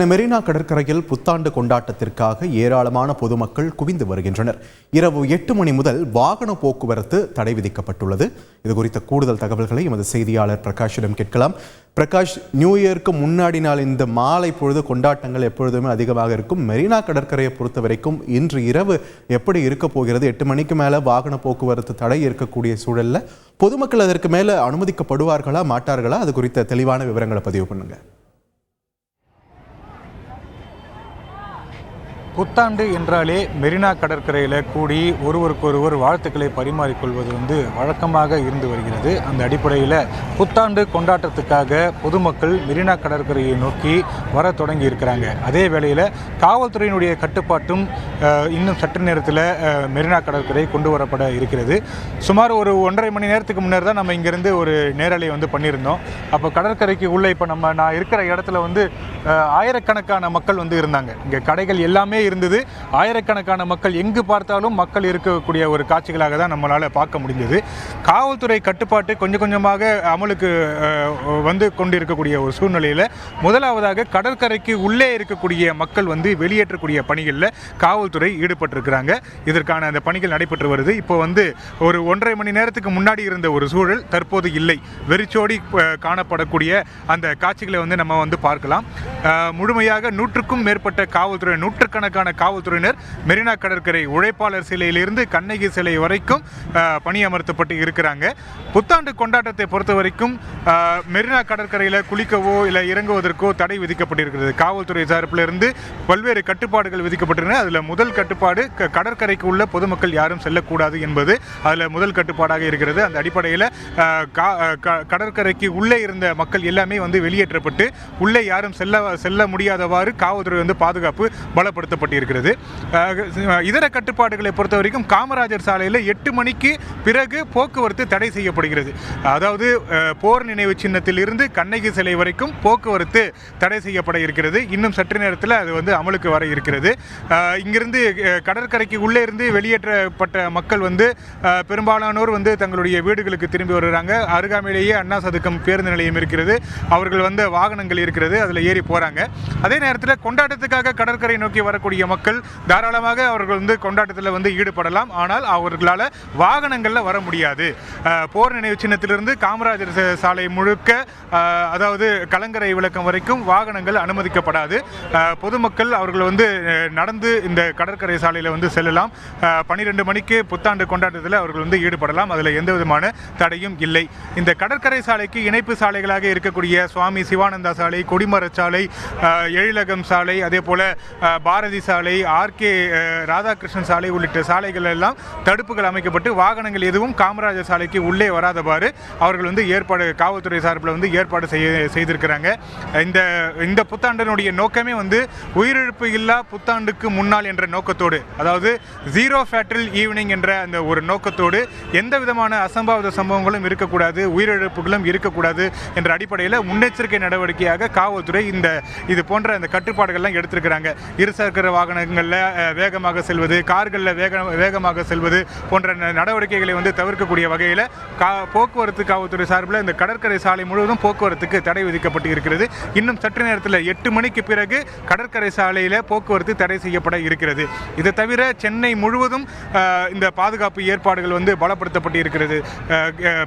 மெரினா கடற்கரையில் புத்தாண்டு கொண்டாட்டத்திற்காக ஏராளமான பொதுமக்கள் குவிந்து வருகின்றனர். இரவு 8 மணி முதல் வாகன போக்குவரத்து தடை விதிக்கப்பட்டுள்ளது. இது குறித்த கூடுதல் தகவல்களை எமது செய்தியாளர் பிரகாஷிடம் கேட்கலாம். பிரகாஷ், நியூ இயருக்கு முன்னாடி நாள் இந்த மாலை பொழுது கொண்டாட்டங்கள் எப்பொழுதுமே அதிகமாக இருக்கும். மெரினா கடற்கரையை பொறுத்த வரைக்கும் இன்று இரவு எப்படி இருக்க போகிறது? 8 மணிக்கு மேல வாகன போக்குவரத்து தடை இருக்கக்கூடிய சூழல்ல பொதுமக்கள் அதற்கு மேல அனுமதிக்கப்படுவார்களா மாட்டார்களா? அது குறித்த தெளிவான விவரங்களை பதிவு பண்ணுங்க. புத்தாண்டு என்றாலே மெரினா கடற்கரையில் கூடி ஒருவருக்கொருவர் வாழ்த்துக்களை பரிமாறிக்கொள்வது வழக்கமாக இருந்து வருகிறது. அந்த அடிப்படையில் புத்தாண்டு கொண்டாட்டத்துக்காக பொதுமக்கள் மெரினா கடற்கரையை நோக்கி வர தொடங்கி இருக்கிறாங்க. அதே வேளையில் காவல்துறையினுடைய கட்டுப்பாட்டும் இன்னும் சற்று நேரத்தில் மெரினா கடற்கரை கொண்டு வரப்பட இருக்கிறது. சுமார் ஒரு 1.5 மணி நேரத்துக்கு முன்னர் தான் நம்ம இங்கேருந்து ஒரு நேரலை பண்ணியிருந்தோம். அப்போ கடற்கரைக்கு உள்ளே இப்போ நான் இருக்கிற இடத்துல ஆயிரக்கணக்கான மக்கள் இருந்தாங்க. இங்கே கடைகள் எல்லாமே இருந்தது. ஆயிரக்கணக்கான மக்கள், எங்கு பார்த்தாலும் மக்கள் இருக்கக்கூடிய ஒரு காட்சிகளாக தான் நம்மளால் பார்க்க முடிஞ்சது. காவல்துறை கட்டுப்பாட்டு கொஞ்சம் கொஞ்சமாக அமலுக்கு கொண்டிருக்கக்கூடிய ஒரு சூழ்நிலையில் முதலாவதாக கடற்கரைக்கு உள்ளே இருக்கக்கூடிய மக்கள் வெளியேற்றக்கூடிய பணிகளில் காவல்துறை ஈடுபட்டிருக்கிறாங்க. இதற்கான அந்த பணிகள் நடைபெற்று வருது. இப்போ ஒரு 1.5 மணி நேரத்துக்கு முன்னாடி இருந்த ஒரு சூழல் தற்போது இல்லை. வெறிச்சோடி காணப்படக்கூடிய அந்த காட்சிகளை நம்ம பார்க்கலாம். முழுமையாக 100க்கும் மேற்பட்ட காவல்துறை, நூற்றுக்கணக்கான காவல்துறையினர் மெரினா கடற்கரை உழைப்பாளர் சிலையிலிருந்து கண்ணகி சிலை வரைக்கும் பணியமர்த்தப்பட்டு இருக்கிறாங்க. புத்தாண்டு கொண்டாட்டத்தை பொறுத்த வரைக்கும் மெரினா கடற்கரையில் குளிக்கவோ இல்லை இறங்குவதற்கோ தடை விதிக்கப்பட்டிருக்கிறது. காவல்துறை சார்பிலிருந்து பல்வேறு கட்டுப்பாடுகள் விதிக்கப்பட்டிருக்கின்றன. அதில் முதல் கட்டுப்பாடு கடற்கரைக்கு உள்ள பொதுமக்கள் யாரும் செல்லக்கூடாது என்பது அதில் முதல் கட்டுப்பாடாக இருக்கிறது. அந்த அடிப்படையில் கடற்கரைக்கு உள்ளே இருந்த மக்கள் எல்லாமே வெளியேற்றப்பட்டு உள்ளே யாரும் செல்ல முடியாதவாறு காவல்துறை பாதுகாப்பு பலப்படுத்தப்பட்டிருக்கிறது. இதர கட்டுப்பாடுகளை பொறுத்த வரைக்கும் காமராஜர் சாலையில் 8 மணிக்கு பிறகு போக்குவரத்து தடை செய்யப்படுகிறது. அதாவது போர் நினைவு சின்னத்தில் இருந்து கண்ணகி சிலை வரைக்கும் போக்குவரத்து தடை செய்யப்பட இருக்கிறது. இன்னும் சற்று நேரத்தில் அது அமலுக்கு வர இருக்கிறது. இங்கிருந்து கடற்கரைக்கு உள்ளே இருந்து வெளியேற்றப்பட்ட மக்கள் பெரும்பாலானோர் தங்களுடைய வீடுகளுக்கு திரும்பி வருகிறாங்க. அருகாமையிலேயே அண்ணா சதுக்கம் பேருந்து நிலையம் இருக்கிறது. அவர்கள் வாகனங்கள் இருக்கிறது, அதில் ஏறி போறாங்க. அதே நேரத்தில் கொண்டாட்டத்துக்காக கடற்கரை நோக்கி வரக்கூடிய மக்கள் தாராளமாக அவர்கள் கொண்டாட்டத்தில் ஈடுபடலாம். ஆனால் அவர்களால் வாகனங்களில் வர முடியாது. போர் நினைவு சின்னத்திலிருந்து காமராஜர் சாலை முழுக்க, அதாவது கலங்கரை விளக்கம் வரைக்கும் வாகனங்கள் அனுமதிக்கப்படாது. பொதுமக்கள் அவர்கள் நடந்து இந்த கடற்கரை சாலையில் செல்லலாம். 12 மணிக்கு புத்தாண்டு கொண்டாட்டத்தில் அவர்கள் ஈடுபடலாம். அதில் எந்த விதமான தடையும் இல்லை. இந்த கடற்கரை சாலைக்கு இணைப்பு சாலைகளாக இருக்கக்கூடிய சுவாமி சிவானந்தா சாலை, கொடிமர சாலை, எழிலகம் சாலை, அதே போல பாரதி சாலை, RK ராதாகிருஷ்ணன் சாலை உள்ளிட்ட சாலைகள் எல்லாம் தடுப்புகள் அமைக்கப்பட்டு வாகனங்கள் எதுவும் காமராஜர் சாலைக்கு உள்ளே வராதவாறு அவர்கள் ஏற்பாடு, காவல்துறை சார்பில் ஏற்பாடு செய்திருக்கிறாங்க. இந்த புத்தாண்டினுடைய நோக்கமே உயிரிழப்பு இல்லா புத்தாண்டுக்கு முன்னால் என்ற நோக்கத்தோடு, அதாவது ஜீரோ ஃபேட்டல் ஈவினிங் என்ற அந்த ஒரு நோக்கத்தோடு எந்த விதமான அசம்பாவித சம்பவங்களும் இருக்கக்கூடாது, உயிரிழப்புகளும் இருக்கக்கூடாது என்ற அடிப்படையில் முன்னெச்சரிக்கை நடவடிக்கையாக காவல்துறை இது போன்ற அந்த கட்டுப்பாடுகள்லாம் எடுத்திருக்கிறாங்க. இருசக்கர வாகனங்களில் வேகமாக செல்வது, கார்களில் வேகமாக செல்வது போன்ற நடவடிக்கைகளை தவிர்க்கக்கூடிய வகையில் போக்குவரத்து காவல்துறை சார்பில் இந்த கடற்கரை சாலை முழுவதும் போக்குவரத்துக்கு தடை விதிக்கப்பட்டு இருக்கிறது. இன்னும் சற்று நேரத்தில் 8 மணிக்கு பிறகு கடற்கரை சாலையில் போக்குவரத்து தடை செய்யப்பட இருக்கிறது. இதை தவிர சென்னை முழுவதும் இந்த பாதுகாப்பு ஏற்பாடுகள் பலப்படுத்தப்பட்டு இருக்கிறது.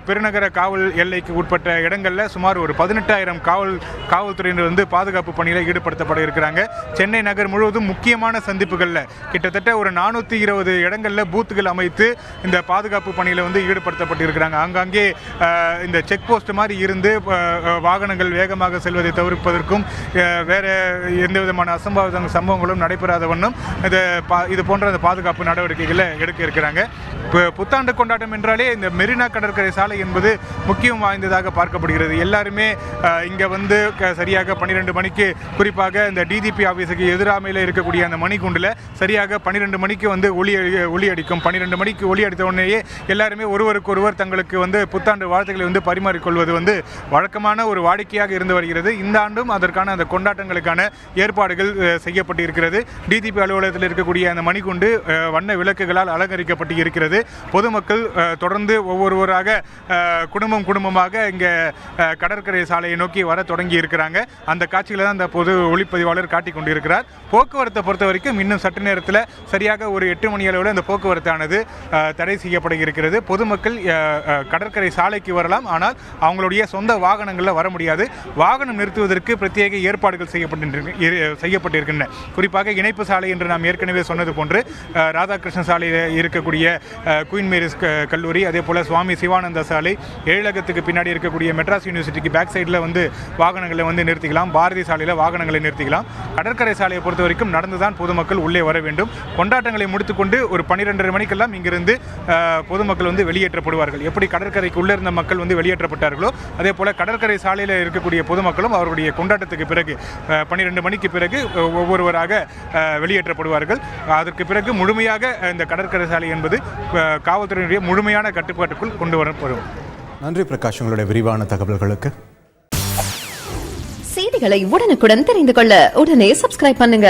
பெருநகர காவல் எல்லைக்கு உட்பட்ட இடங்களில் சுமார் ஒரு 18,000 காவல்துறையினர் பாதுகாப்பு பணியில் ஈடுபடுத்தப்பட இருக்கிறாங்க. சென்னை நகர் முழுவதும் முக்கியமான சந்திப்புகளில் கிட்டத்தட்ட ஒரு 420 இடங்களில் பூத்துகள் அமைத்து இந்த பாதுகாப்பு பணியில் ஈடுபடுத்தப்பட்டு இருக்கிறாங்க. அங்கங்கே இந்த செக் போஸ்ட் மாதிரி இருந்து வாகனங்கள் வேகமாக செல்வதை தவிர்ப்பதற்கும் வேற எந்த விதமான அசம்பாவித சம்பவங்களும் நடைபெறாத வண்ணம் இது போன்ற அந்த பாதுகாப்பு நடவடிக்கைகளை எடுக்க இருக்கிறாங்க. புத்தாண்டு கொண்டாட்டம் என்றாலே இந்த மெரினா கடற்கரை சாலை என்பது முக்கியம் வாய்ந்ததாக பார்க்கப்படுகிறது. எல்லாருமே இங்கே சரியாக 12 மணிக்கு, குறிப்பாக இந்த DGP ஆஃபீஸுக்கு எதிராமையில் இருக்கக்கூடிய அந்த மணிக்குண்டில் சரியாக 12 மணிக்கு ஒளி அடிக்கும். 12 மணிக்கு ஒளி அடித்த உடனேயே எல்லாருமே ஒருவருக்கொருவர் தங்களுக்கு புத்தாண்டு வாழ்த்துக்களை பரிமாறிக்கொள்வது வழக்கமான ஒரு வாடிக்கையாக இருந்து வருகிறது. இந்த ஆண்டும் அதற்கான அந்த கொண்டாட்டங்களுக்கான ஏற்பாடுகள் செய்யப்பட்டு இருக்கிறது. DGP அலுவலகத்தில் இருக்கக்கூடிய அந்த மணிக்குண்டு வண்ண விளக்குகளால் அலங்கரிக்கப்பட்டு இருக்கிறது. வருகிறது. பொதுமக்கள் தொடர்ந்து ஒவ்வொருவராக குடும்பமாக இங்கே கடற்கரை சாலையை நோக்கி வர தொடங்கி இருக்கிறாங்க. அந்த காட்சிகளை தான் அந்த பொது ஒளிப்பதிவாளர் காட்டிக் கொண்டிருக்கிறார். போக்குவரத்தை பொறுத்த வரைக்கும் இன்னும் சற்று நேரத்தில் சரியாக ஒரு 8 மணி அளவில் அந்த போக்குவரத்தானது தடை செய்யப்பட இருக்கிறது. பொதுமக்கள் கடற்கரை சாலைக்கு வரலாம், ஆனால் அவங்களுடைய சொந்த வாகனங்களில் வர முடியாது. வாகனம் நிறுத்துவதற்கு பிரத்யேக ஏற்பாடுகள் செய்யப்பட்டிருக்கின்றன. குறிப்பாக இணைப்பு சாலை என்று நாம் ஏற்கனவே சொன்னது போன்று ராதாகிருஷ்ண சாலையில் இருக்கக்கூடிய குயின் மேரிஸ் கல்லூரி, அதே போல் சுவாமி சிவானந்தா சாலை, எழிலகத்துக்கு பின்னாடி இருக்கக்கூடிய மெட்ராஸ் யூனிவர்சிட்டிக்கு பேக் சைடில் வாகனங்களை நிறுத்திக்கலாம். பாரதி சாலையில் வாகனங்களை நிறுத்திக்கலாம். கடற்கரை சாலையை பொறுத்த வரைக்கும் நடந்துதான் பொதுமக்கள் உள்ளே வர வேண்டும். கொண்டாட்டங்களை முடித்துக்கொண்டு ஒரு 12:30 மணிக்கெல்லாம் இங்கிருந்து பொதுமக்கள் வெளியேற்றப்படுவார்கள். எப்படி கடற்கரைக்கு உள்ளே இருந்த மக்கள் வெளியேற்றப்பட்டார்களோ அதே போல கடற்கரை சாலையில் இருக்கக்கூடிய பொதுமக்களும் அவர்களுடைய கொண்டாட்டத்துக்கு பிறகு 12 மணிக்கு பிறகு ஒவ்வொருவராக வெளியேற்றப்படுவார்கள். அதற்கு பிறகு முழுமையாக இந்த கடற்கரை சாலை என்பது காவல்துறையினுடைய முழுமையான கட்டுப்பாட்டுக்குள் கொண்டு வரப்படும். நன்றி பிரகாஷ், உங்களுடைய விரிவான தகவல்களுக்கு. செய்திகளை உடனுக்குடன் தெரிந்து கொள்ள உடனே சப்ஸ்கிரைப் பண்ணுங்க.